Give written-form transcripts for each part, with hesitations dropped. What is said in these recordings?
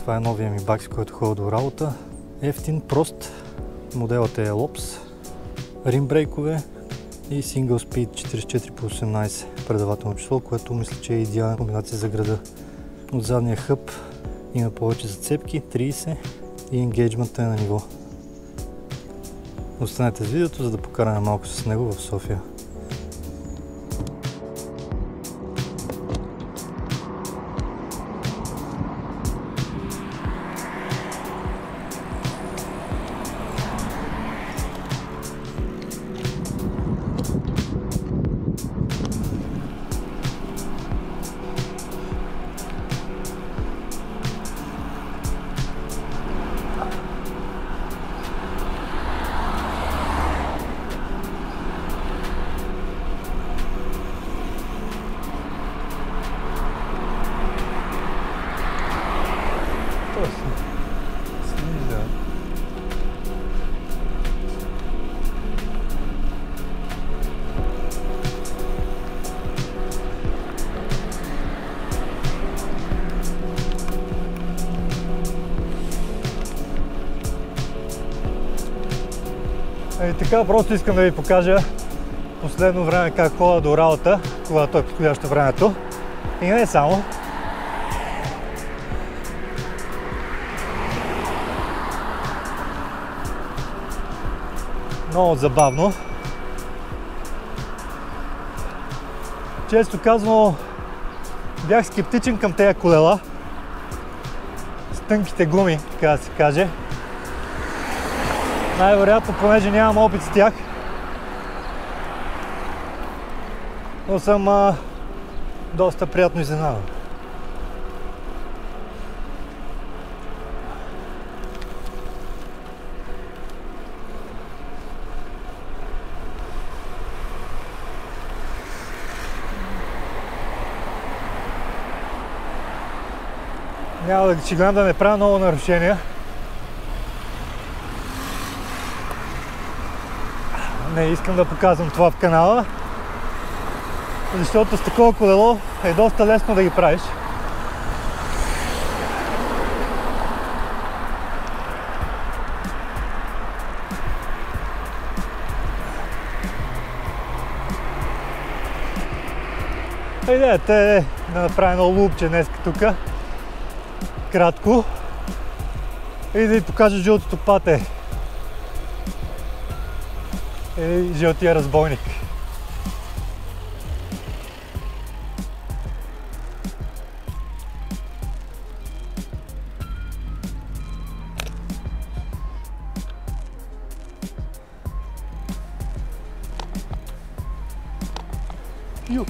Това е новия ми бак, с който ходя до работа. Ефтин, прост. Моделът е Lops. Рим брейкове и Single Speed 44/18 предавателно число, което мисля, че е идеална комбинация за града. От задния хъб има повече зацепки, 30 и енгейджментът е на ниво. Останете с видеото, за да покараме малко с него в София. И така, просто искам да ви покажа последно време как ходя до работа, когато е подходящо времето. И не само. Много забавно. Често казано, бях скептичен към тези колела с тънките гуми, така да се каже. Най-вероятно, понеже нямам опит с тях, но съм доста приятно изненадан. Няма да си гледам да не правя много нарушения. Не искам да показвам това в канала, защото с такова колело е доста лесно да ги правиш. Идеята е да направя едно лупче днес тук, кратко, и да ви покажа жълтото пате. И жълтия разбойник. Юп.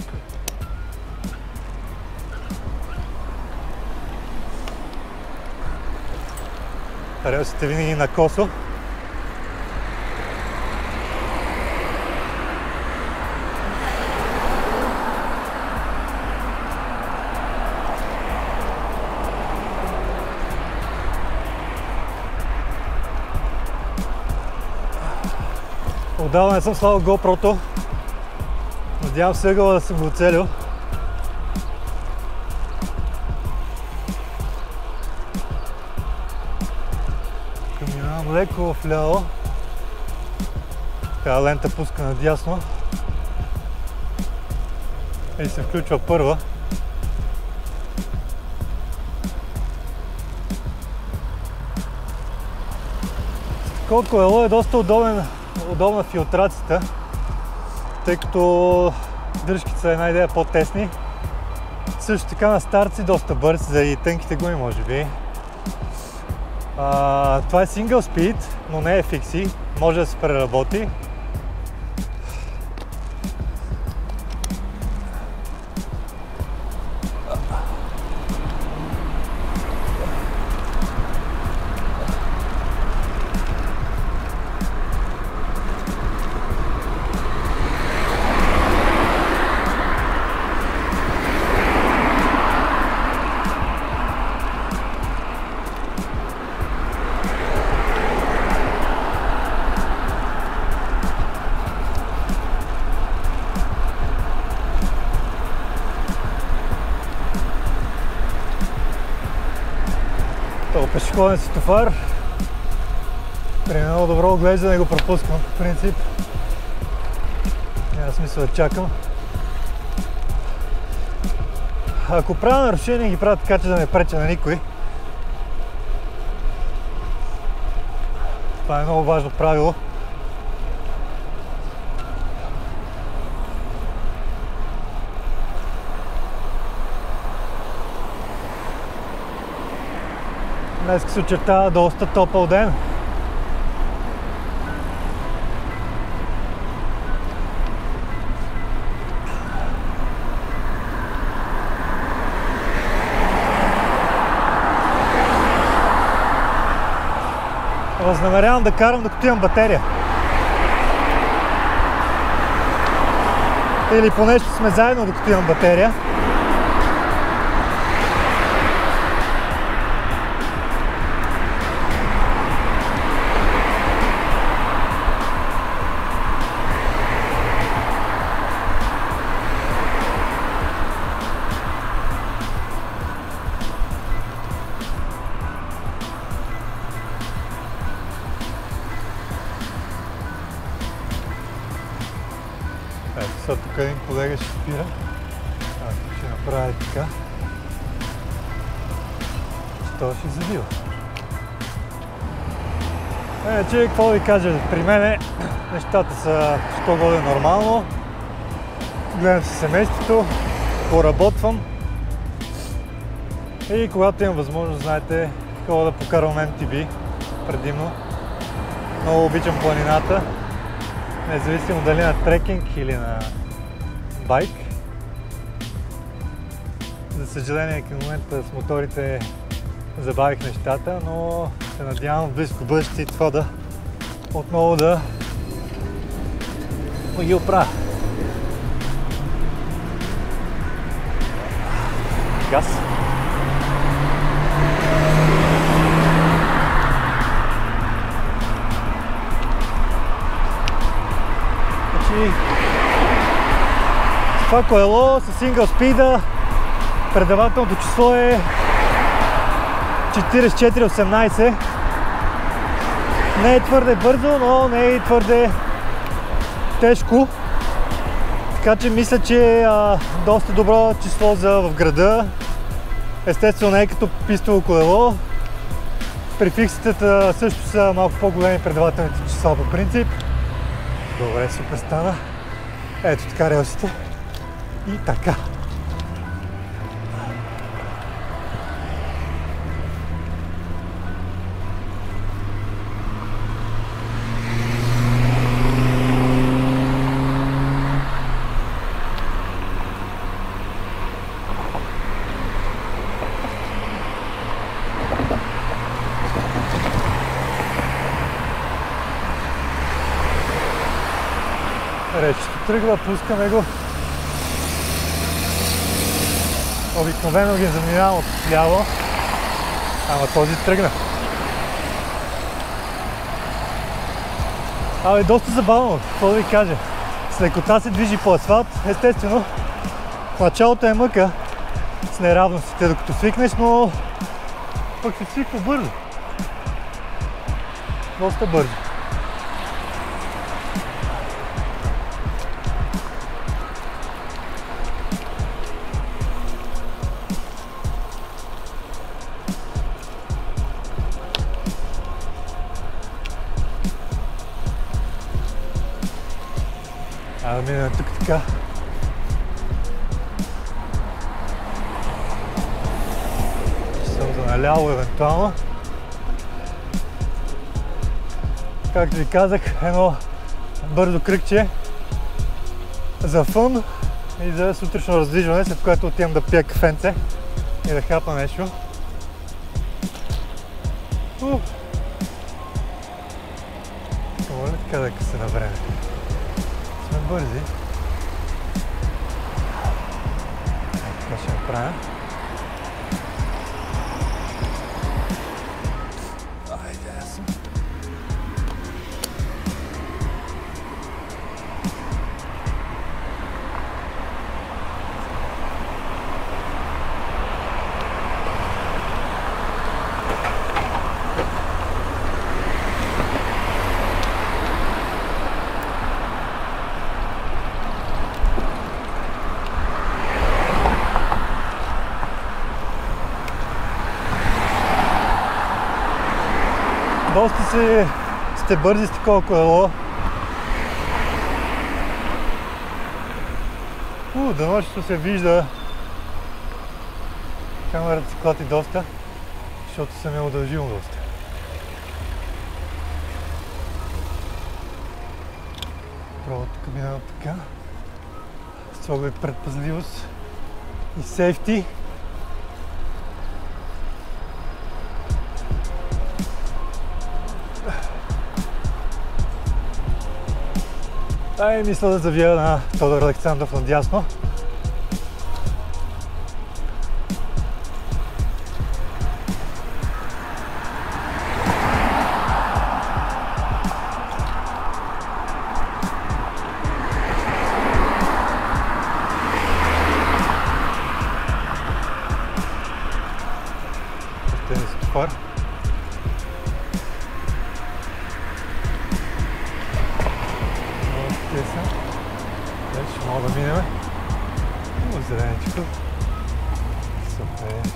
Релсите винаги на косо. Отдавна не съм слагал GoPro-то. Надявам се ъгъла да съм го оцелил. Минавам леко вляво. Така лента пуска надясно. И се включва първа. Колко колело е доста удобна филтрацията, тъй като дръжките са една идея по-тесни. Също така на старт си доста бърз, заради тънките гуми може би. Това е Single Speed, но не е фикси, може да се преработи. изходен светофар. При много добро оглеждане го пропускам по принцип. Няма смисъл да чакам. Ако правя нарушения, ги правя така, че да не преча на никой. Това е много важно правило. Днес се очертава доста топъл ден. Възнамерявам да карам докато имам батерия. Или поне ще сме заедно докато имам батерия. Ето сега тук един колега ще спира. Ще направи така. Що ще забива. Иначе, какво да ви кажа, при мене нещата са що годе нормално. Гледам си семейството, поработвам. И когато имам възможност, знаете, ходя да покарвам MTB предимно. Много обичам планината. Независимо дали на трекинг или на байк. За съжаление към момента с моторите забавих нещата, но се надявам в близко бъдеще и това да отново да ги оправя. Газ. Това колело с сингъл спида, предавателното число е 4418. Не е твърде бързо, но не е и твърде тежко. Така че мисля, че е доста добро число за в града. Естествено не е като пистово колело. При фикситата също са малко по-големи предавателните числа по принцип. Добре, супер стана. Ето така релсите. И така. Речето тръгва, пускаме го. Обикновено ги заминавам от ляво, ама този тръгна. Абе, доста забавно, какво да ви кажа. С лекота се движи по асфалт, естествено. В началото е мъка с неравностите, докато свикнеш, но пък се свиква бързо. Доста бързо. Да минем тук така. Ще съм за наляво евентуално. Както ви казах, едно бързо кръгче за фън и за сутрешно раздвижване, след което отивам да пия кафенце и да хапна нещо. Моля така да се на време. Сме бързи. Това ще направя. Айде, аз съм. Доста сте бързи с такова колело. Дънощето се вижда. Камерата се клати доста, защото съм я удължил доста. Право тук минава така. С оглед предпазливост и сейфти. Мисля да завия на Тодор Александров надясно. Фар. Вече мога да минем. Зеленичко. Супер.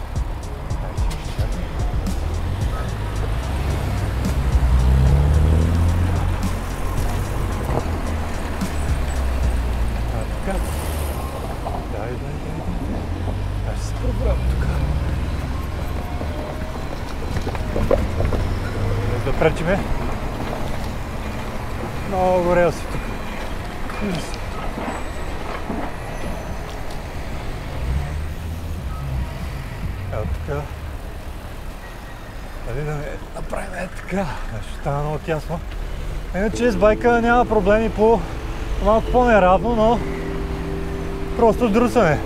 Така. Дай. Аз ще се пробвам тук. Да пречиме. Много горел си тук. Ето така. Дали да не направим така. Ще става много тясно. Иначе с байка няма проблеми по малко по-неравно, но просто друсане.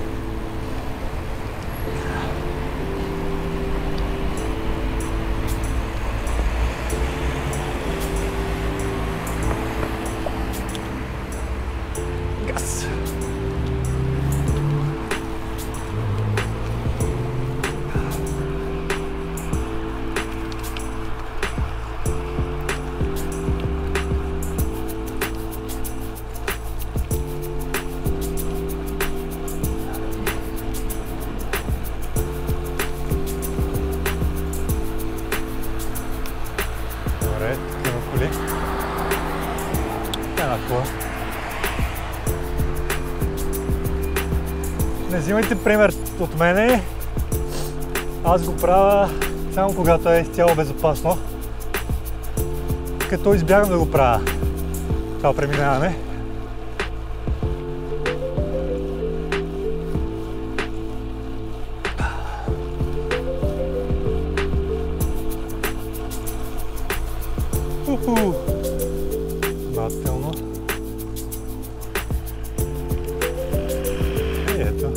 Не взимайте пример от мене, аз го правя само когато е изцяло безопасно, като избягам да го правя това преминаване. Внимателно. И ето.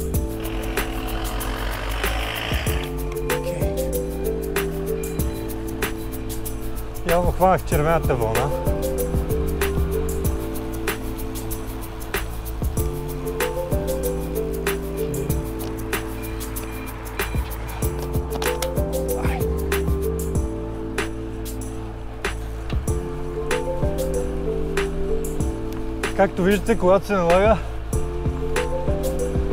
Явно хванах червената вълна. Както виждате, когато се налага,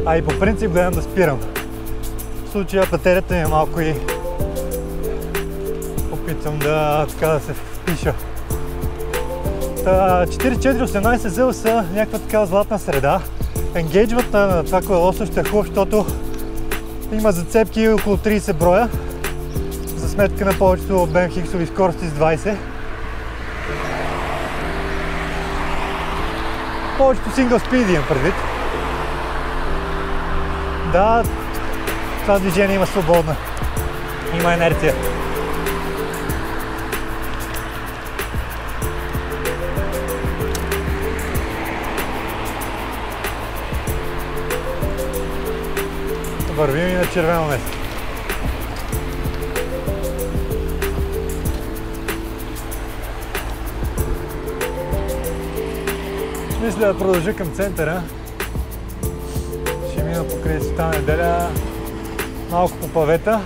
а и по принцип гледам да спирам. В случая батерията ми е малко и опитвам да се впиша. 4418Z са някаква такава златна среда. Енгейджмента на това колело също е хубав, защото има зацепки около 30 броя, за сметка на повечето BMX-ови скорости с 20. Повечето сингъл спид имам предвид. Да, това движение има свободна. Има инерция. Вървим и на червено место. Мисля да продължа към центъра. Ще мина покрай Света Неделя, малко по павета.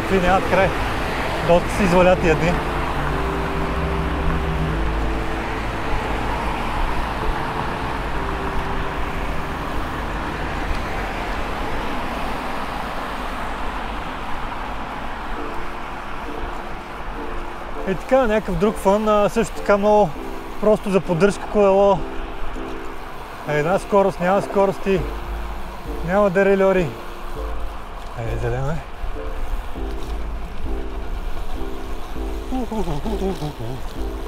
какви нямат край. Доста се извалят тия дни. И така, някакъв друг фън, също така много просто за поддръжка колело. Една скорост, няма скорости, няма дерельори. Зелено е.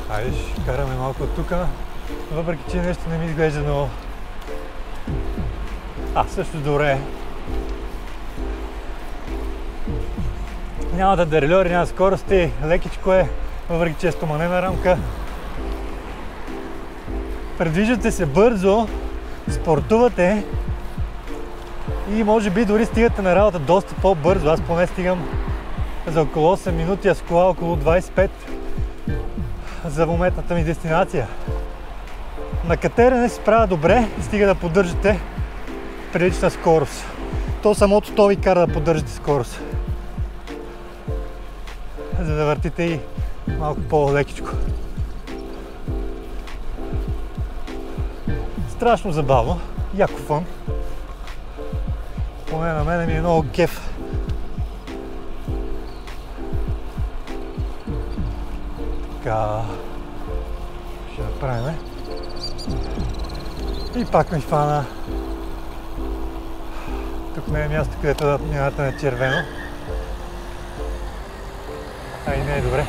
Хайде, ще караме малко от тук, въпреки че нещо не ми изглежда много. Също добре. Няма да дерельори, няма скорости, лекичко е, въпреки че е стоманена рамка. Предвиждате се бързо, спортувате и може би дори стигате на работа доста по-бързо. Аз поне стигам за около 8 минути, а с кола около 25 за моментната ми дестинация. На катерене се справя добре, стига да поддържате прилична скорост. То самото то ви кара да поддържате скорост, за да въртите и малко по-лекичко. Страшно забавно, яко фън. Поне на мене ми е много кеф. Така, ще направим. И пак ми хвана. Тук не е място, където да мината на червено. И не е добре.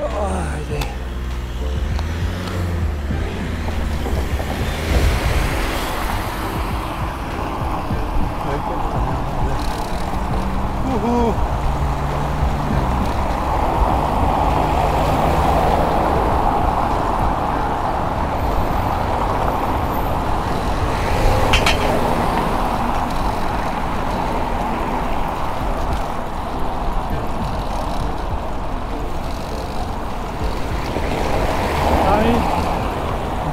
Айде.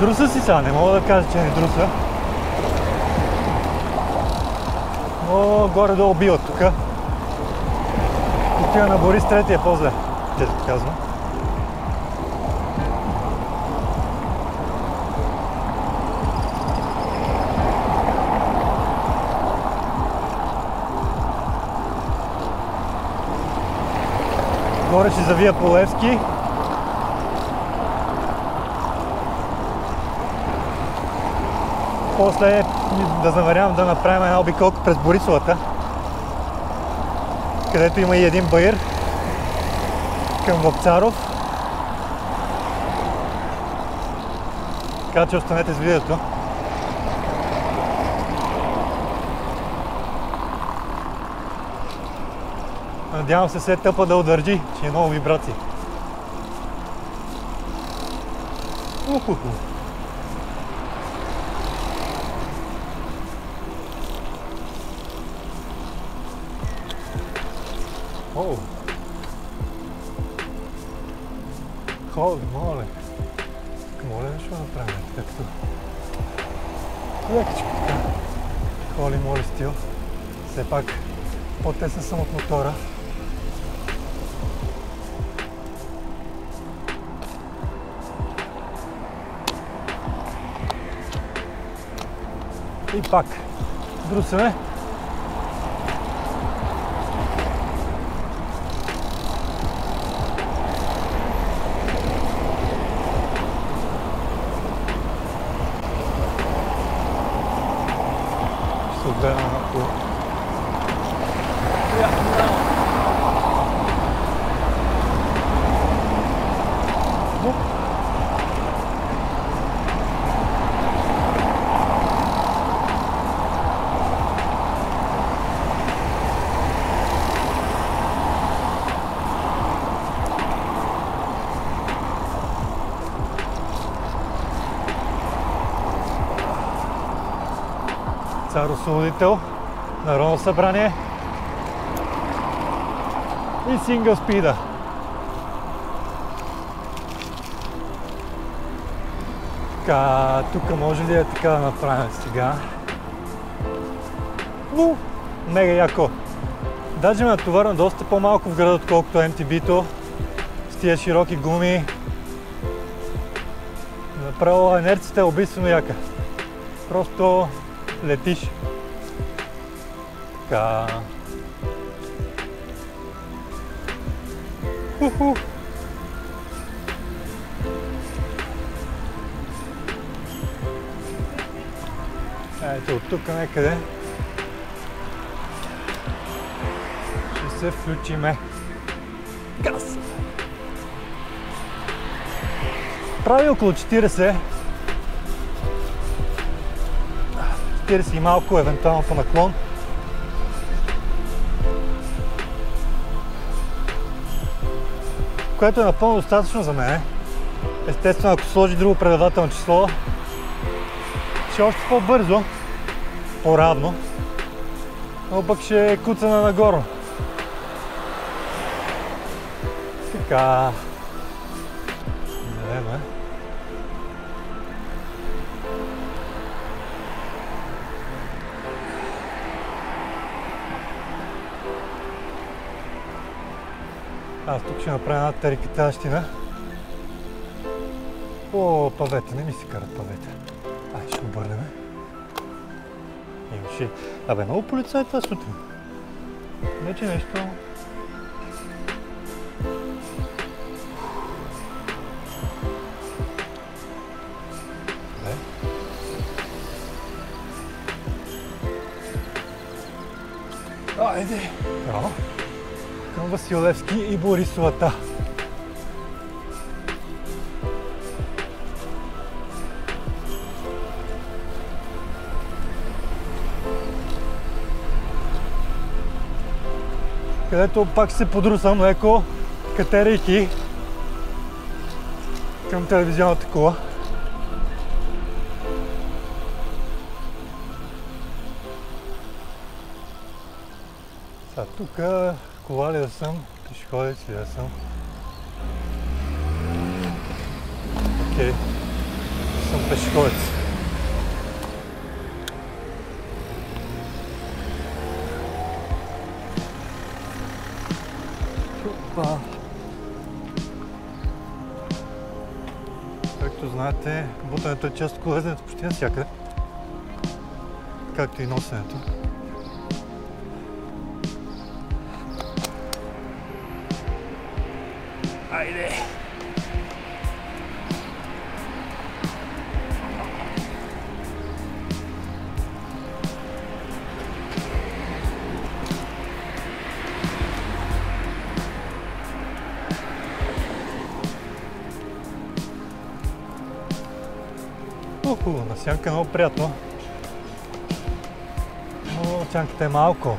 Друса си сега, не мога да кажа, че не друса. Но горе-долу бива тук. Отива на Борис III по-зле, често казвам. Горе ще завия по Левски. После да замерявам да направим една обиколка през Борисовата, където има и един баир към Вапцаров. Така че останете с видеото. Надявам се сетъпа да удържи, че е много вибрации. Холи, моля. Моля нещо да направим, както лекичко така. Холи, моли стил. Все пак по-тесен съм от мотора. И пак друсаме. Отгледаме малко. Цар-освободител, Народно събрание и сингъл спида. Така, тук може ли така да направим сега? Мега яко. Даже ме натоварвам доста по-малко в града, отколкото MTB-то. С тия широки гуми. Направо инерцията е убийствено яка. Просто летиш. Така. Ето от тук някъде ще се включиме. Газ! Прави около 40 и малко, евентуално по наклон. Което е напълно достатъчно за мен. Естествено, ако сложи друго предавателно число, ще е още по-бързо, по-равно, но пък ще е куцана нагоро. Така. Зелено. Аз тук ще направя една тарикатащина. О, павета, не ми се карат павета. Ай, ще обърнем. Имаше... Абе, много полицаи това сутрин. Вече нещо... Айде! Браво! Към Василевски и Борисовата. Където пак ще се подрусам леко, катерейки към телевизионната кола. Сега тук кола ли да съм, пешеходец ли да съм? Окей, съм пешеходец. Както знаете, бутането е част от колезенето почти навсякъде, както и носенето. Айде! На сянка е много приятно, но сянката е малко.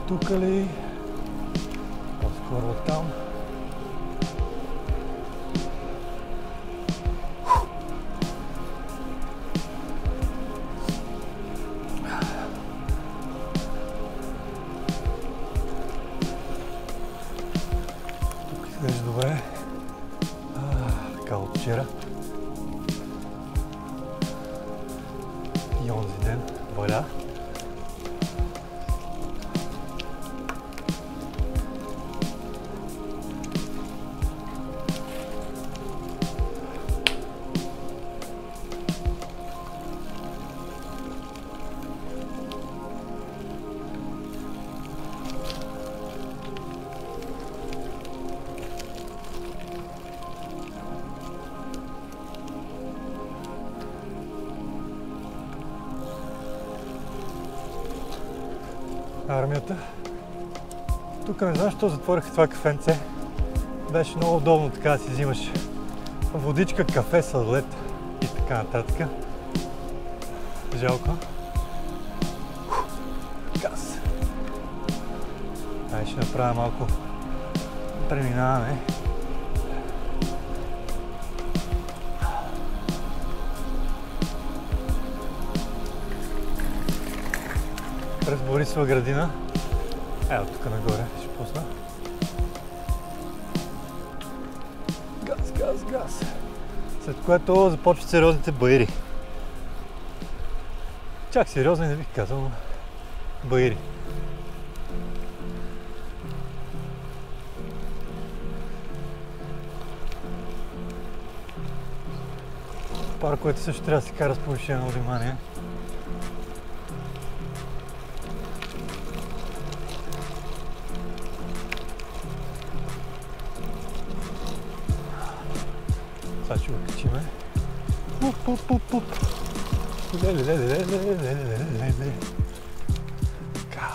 Тук ли? По-скоро там. Тук изглежда добре. Така от вчера. И онзи ден. Валя. Армията. Тук не знам, защо затвориха това кафенце. Беше много удобно така да си взимаш водичка, кафе, сладолед и така нататък. Жалко. Газ. Ай, ще направя малко преминаване. през Борисова градина. Ето тук нагоре ще пусна. Газ, газ, газ. След което започват сериозните баири. Чак сериозни не бих казал, но баири. Парковете също трябва да се кара с повишено внимание. Сега ще го качиме. Пуп. Леле. Така.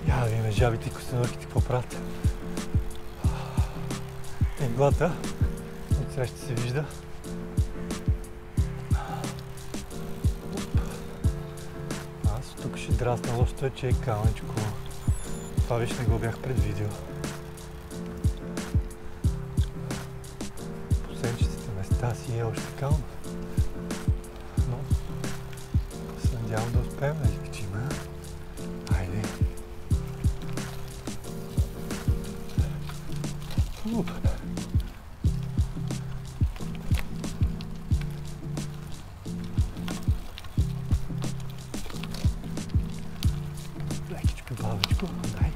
Я да видим жабите и костенурките какво правят. Иглата отсреща се вижда. Аз тук ще драсна, лошото е, че е камънчко. Това виж не го бях предвидил. Посенчетите места си е още кално. Но се надявам да успеем да ги качим. Хайде. Лекичко, бавичко, дай.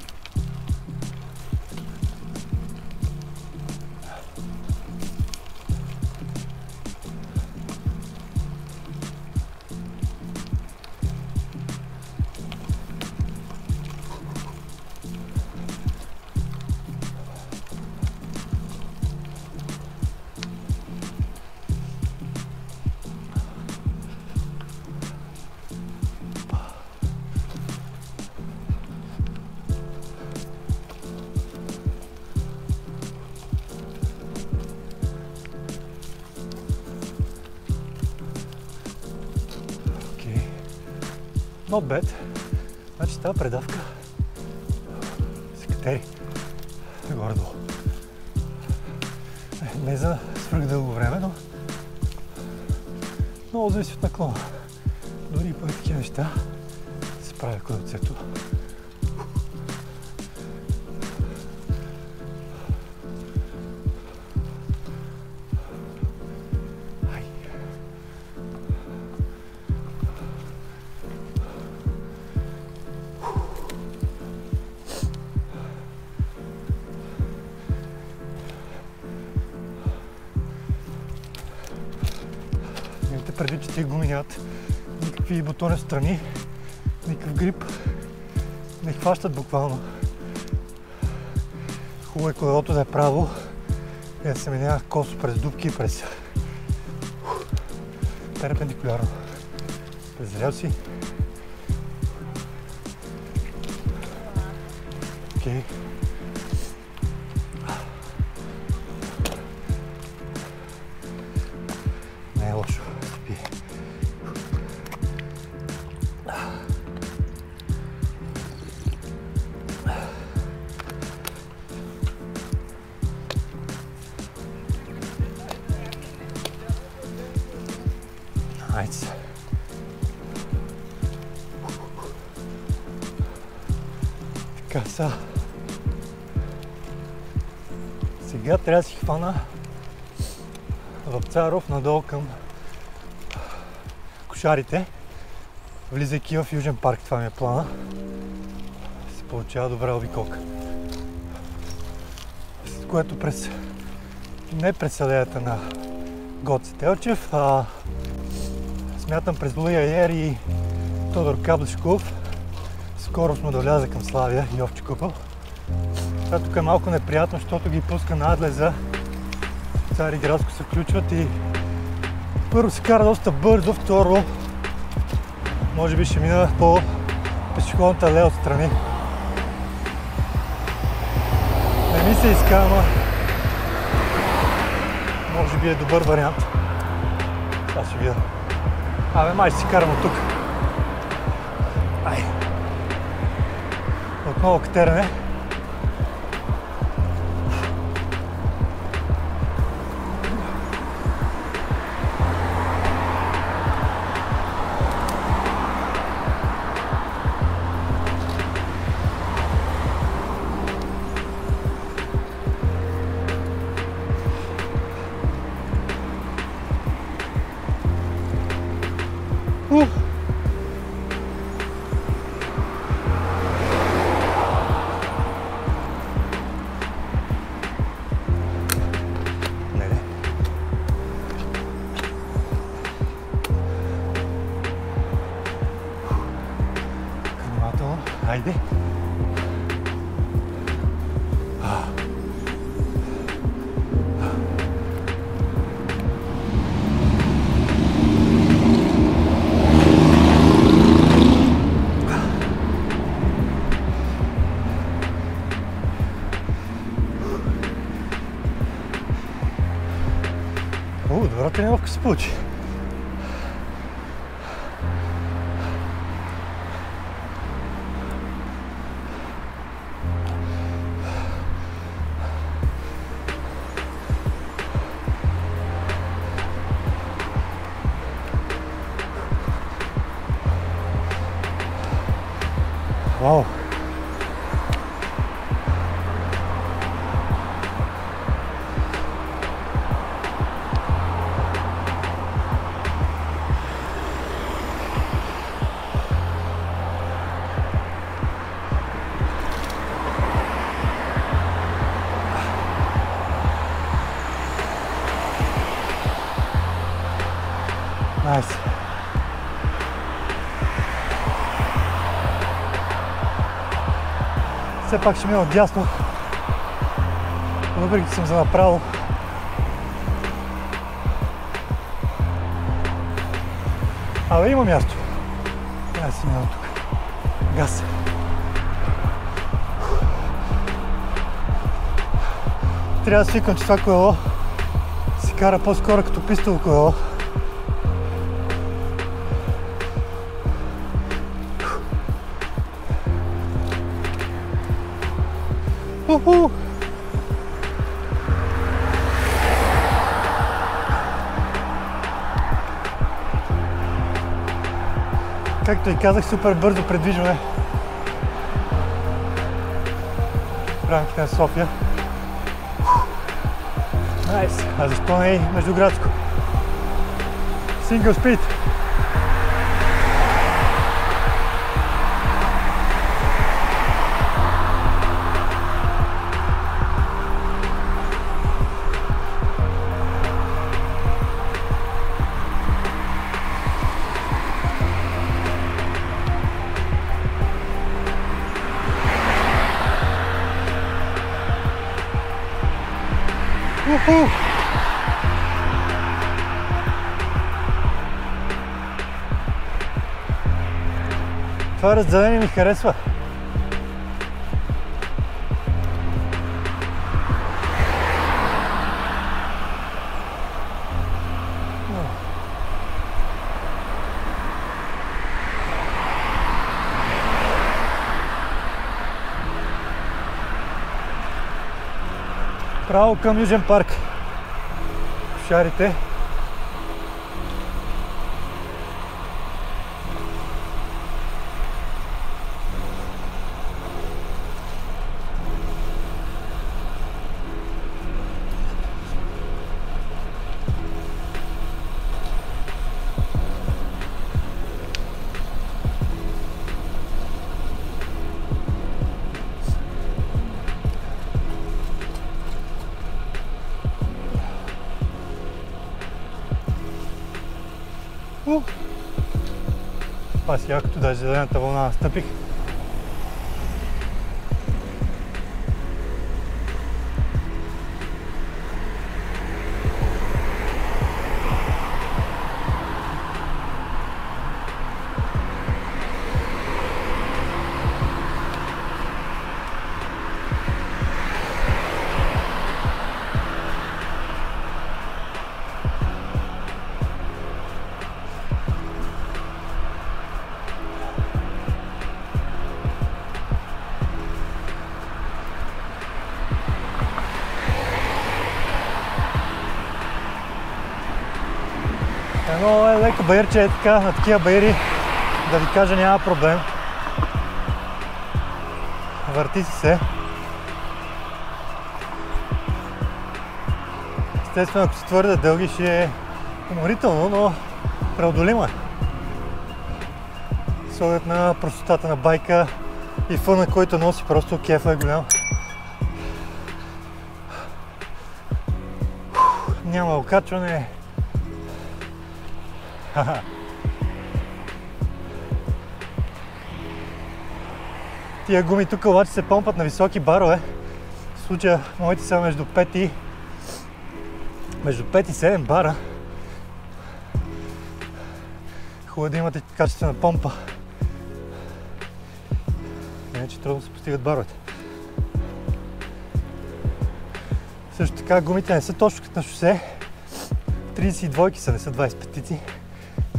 Not bad. Значи тази предавка се катери горе-долу. Не за свръхдълго време, но много зависи от наклона. Дори и по такива неща се справя колелцето. Преди, че тези гуми нямат никакви бутони страни, никакъв грип, не хващат буквално. Хубаво е колелото да е право и да се минава косо през дупки и през перпендикулярно. През релси. Окей. Не е лошо. Nice. Така са. Сега трябва да си хвана в Царов надолу към Кошарите, влизайки в Южен парк. Това ми е плана. Се получава добра обиколка. След което не през алеята на Гоце Делчев, а смятам през Луи Айер и Тодор Каблешков. Скоро сме да вляза към Славия и Овчи купел. Това тук е малко неприятно, защото ги пуска на Адлеза. Цариградско се включват и първо се кара доста бързо, второ може би ще мина по пешеходната алея отстрани. Не ми се иска, ама може би е добър вариант. Сега ще видя. Абе, май ще си карам от тук. Ай. Отново катерене. Хайде! Добра тренировка се получи. Вау! Найс! Все пак ще мина отдясно, въпреки че съм за направо. Абе, има място. Трябва да си мина тук. Газ. Трябва да свикам, че това колело се кара по-скоро като пистово колело. Както и казах, супер бързо придвижване в рамките на София. Найс! А защо не и междуградско? Single speed! Това разделение ми харесва. Право към Южен парк. Шарите. Аз якото даже зелената вълна настъпих. Едно леко баирче е така, на такива баири, да ви кажа, няма проблем. Върти си се. Естествено, ако си твърде дълги, ще е уморително, но преодолимо е. оглед на простотата на байка и фъна, който носи, просто кефа е голям. Няма окачване. Тия гуми тук обаче се помпат на високи барове. В случая моите са между 5 и 7 бара. Хубаво да имате качествена помпа. Иначе трудно се постигат баровете. Също така гумите не са точно като на шосе. 32-ки са, не са 25-ти.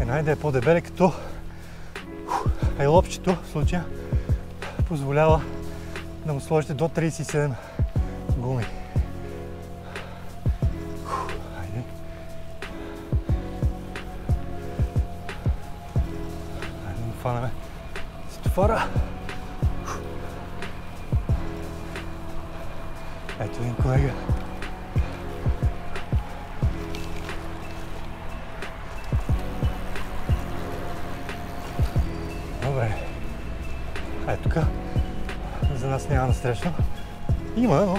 Една идея е по-дебеле, като лопчето в случая позволява да му сложите до 37 гуми. Айде. Айде да фанаме стофара. Ето един колега. Добре. Ето тук. За нас няма насрещно. Има, но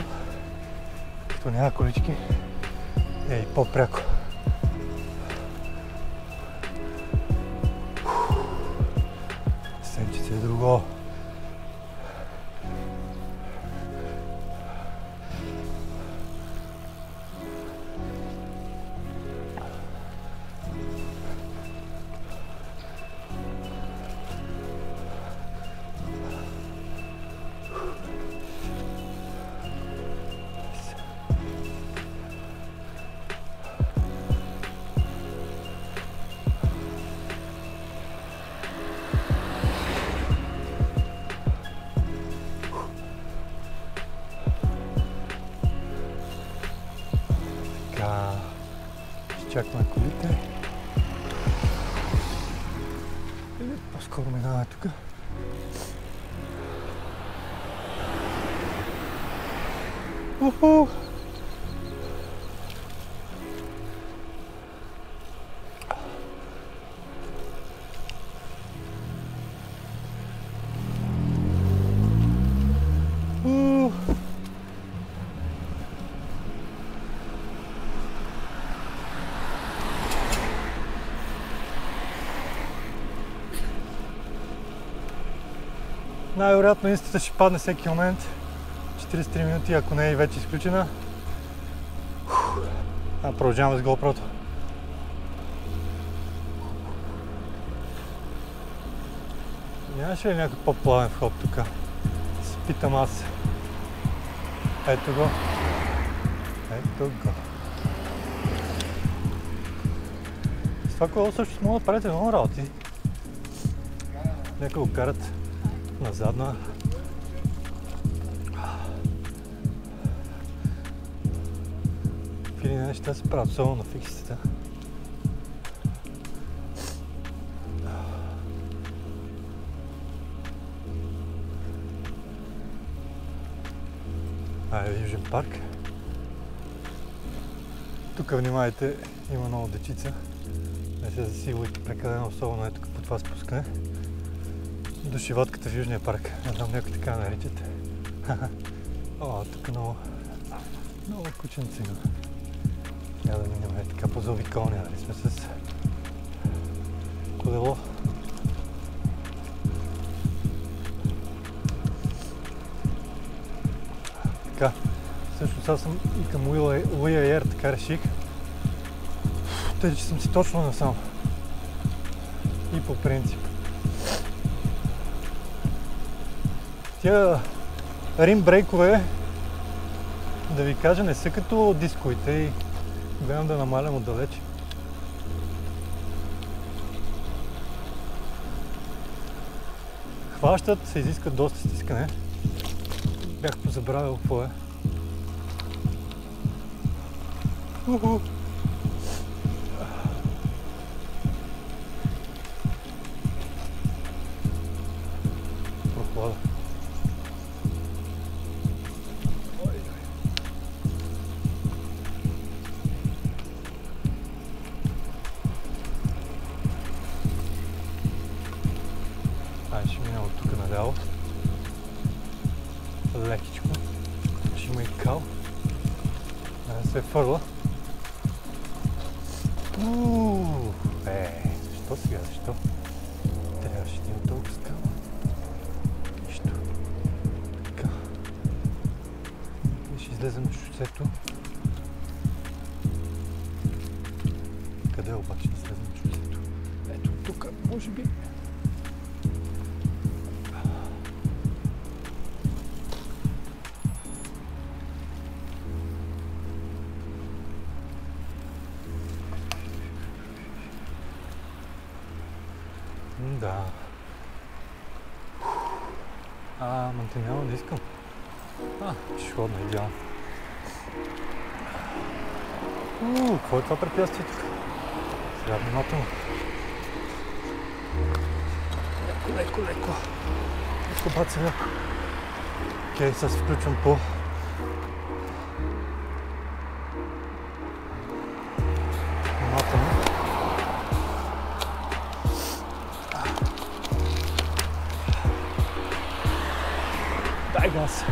като няма колички е и по-пряко. Семчица е друго. Изчакваме колите. Или по-скоро минаваме тук. Уху! Най-вероятно инстата ще падне всеки момент. 43 минути, ако не е вече изключена. Продължаваме с GoPro-то. Нямаше ли някой по-плавен вход тук? Се питам аз. Ето го. Ето го. С това колело също мога да правите много работи. Нека го карат на задна. Фили неща се правят, особено на фиксите. Айде, Южен парк. Тук внимайте, има много дечица. Не се засилвайте прекалено, особено е тук по това спускане. Душеватката в Южния парк. Не знам, някой така наричате. О, тук много кученци има. Трябва да минем така по заобиколния, нали сме с колело. Така, всъщност аз съм и към Уия Ер, така реших. Тъй, че съм си точно насам. И по принцип. Тя рим брейкове, да ви кажа, не са като дисковите и гледам да намалям отдалече. Хващат, се изискат доста стискане. Бях позабравил какво е. Уху! Прохлада. ляво. Лекичко. Ще има и кал. Да се фърла. Защо сега? Защо? Трябваше да има толкова скала. Нищо. Така. И ще излезем на шосето. Къде обаче да слезем на шосето? Ето тук, може би. Да. Манте няма да искам. Пешеходно, идеално. Какво е това препятствие тук? Сега внимателно. Леко. Леко бацаме. Окей, сега се включвам по... внимателно. Дай газ.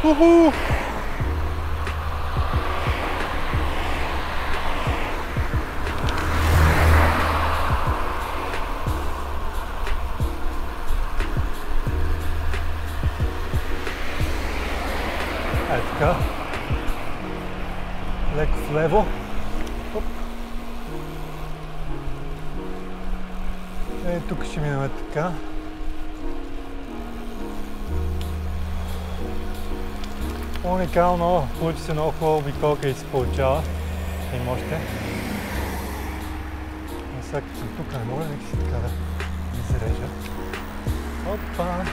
Уху! Така. Леко вляво. Оп. Тук ще минаме така. Уникално, получи се много хубава обиколка и се получава. Им още. А сега като съм тук, не мога нека си така да изрежа. Опа!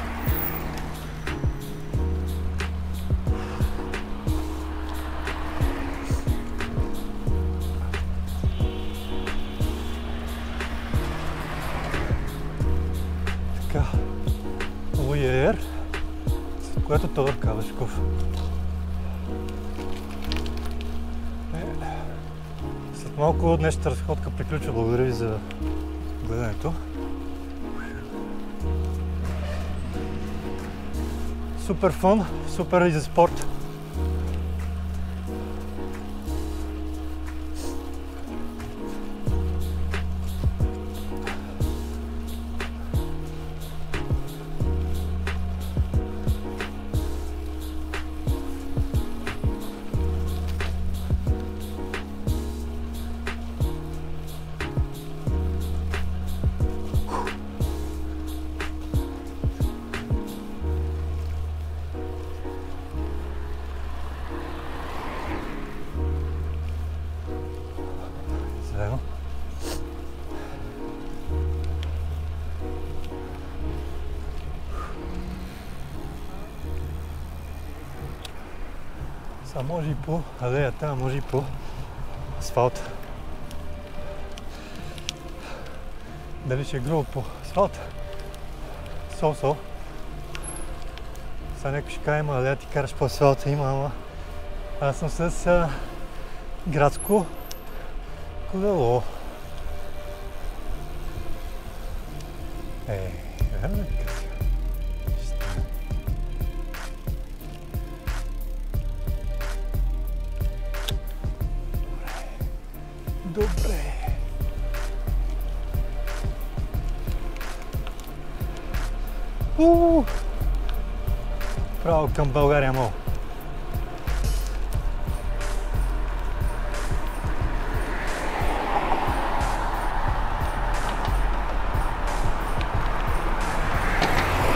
Така. Луер, след което Тодор Калашков. След малко днешната разходка приключва. Благодаря ви за гледането. Супер фън, супер и за спорт. А може и по алеята, а може и по асфалта. Дали ще е грубо по асфалта? Сол. Сега някой ще каже, алея ти караш по асфалта, има, ама аз съм с градско колело. Добре. Право към България мол.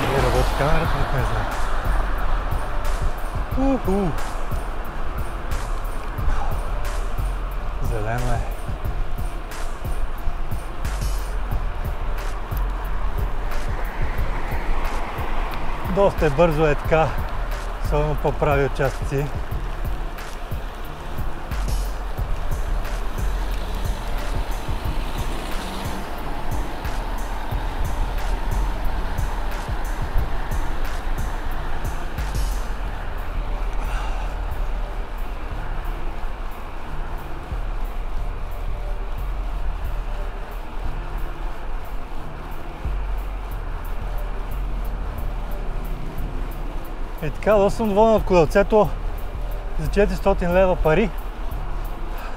Не работи камерата, никой не знае. Зелено е. Доста е бързо е така, особено по-прави участъци. И така, доста съм доволен от колелцето за 400 лева пари.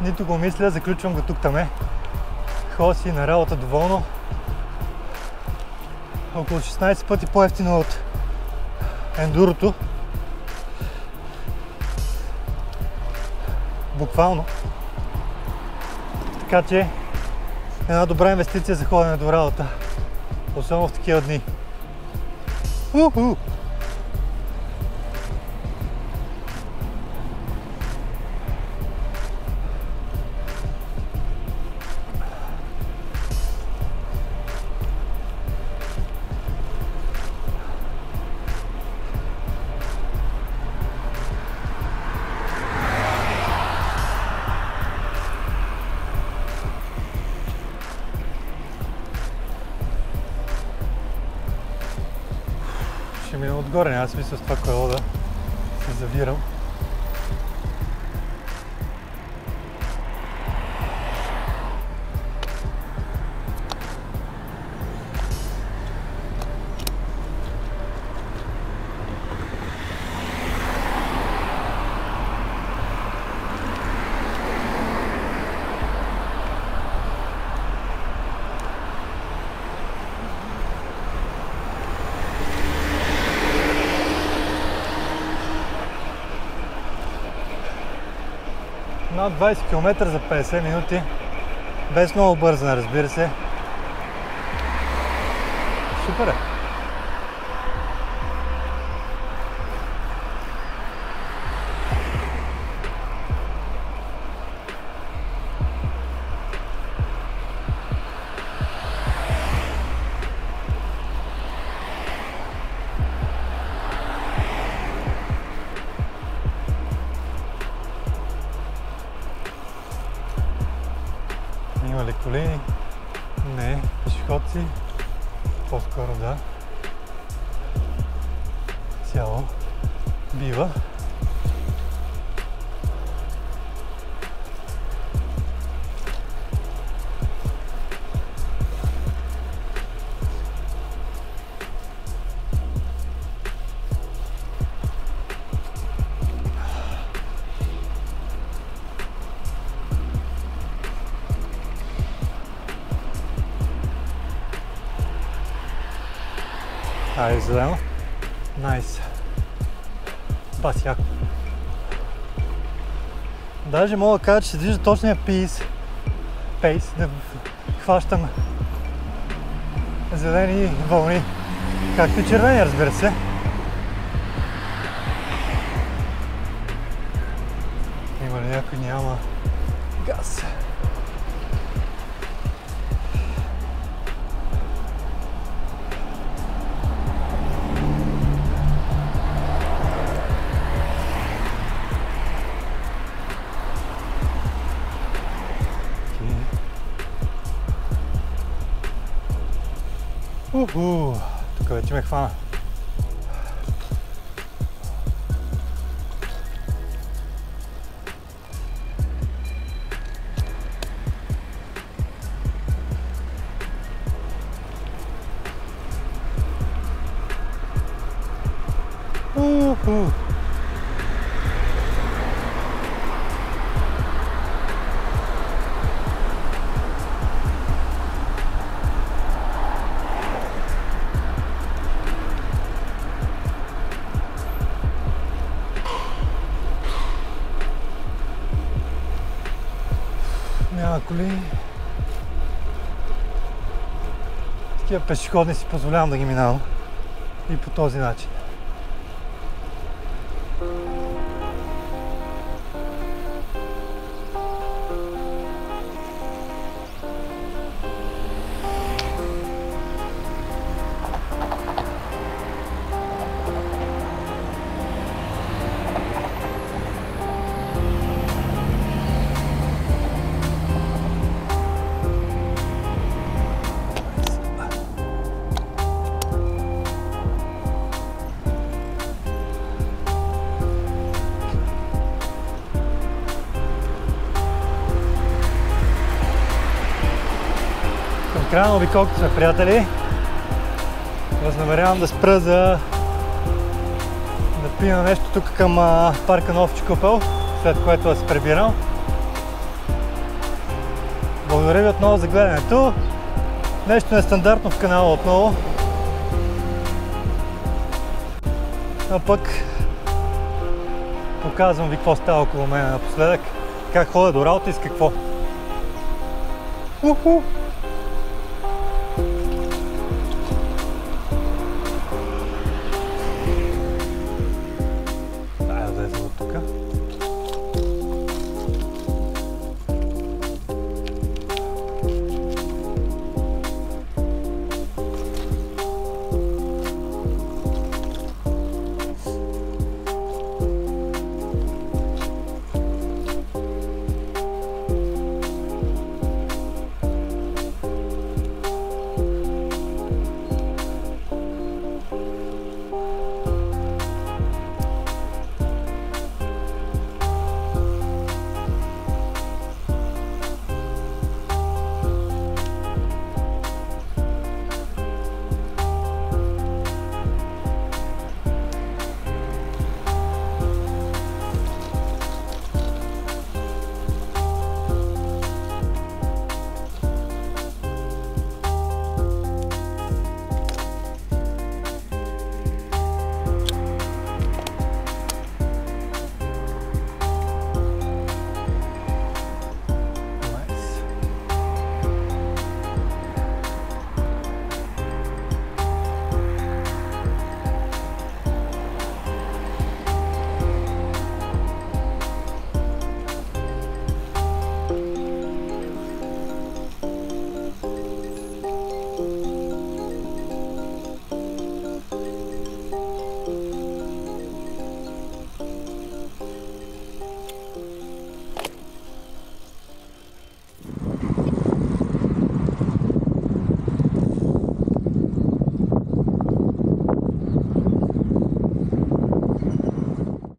Нито го мисля, заключвам го тук-таме. Ходя си на работа доволно. Около 16 пъти по-евтино от ендурото. Буквално. Така че една добра инвестиция за ходене до работа. Особено в такива дни. Уху! Ще мина отгоре, няма смисъл с това колело да се завирам. Над 20 км за 50 минути, без много бързане, разбира се. Супер е! Има ли коли? Не. Пешеходци? По-скоро да. Цяло бива. Айде зелено. Найс. Бас яко. Даже мога да кажа, че се движа точния пейс, да хващам зелени вълни, както и червени, разбира се. Има ли някой? Няма. Газ. Тук вече ме хвана. Няма коли. Такива пешеходни си позволявам да ги минавам. И по този начин. Края на обиколката сме, приятели. Възнамерявам да спра за пина нещо тук към парка на Овчи купел, след което да се прибирам. Благодаря ви отново за гледането. Нещо нестандартно в канала отново. А пък показвам ви какво става около мен напоследък, как ходя до работа и с какво. Уху!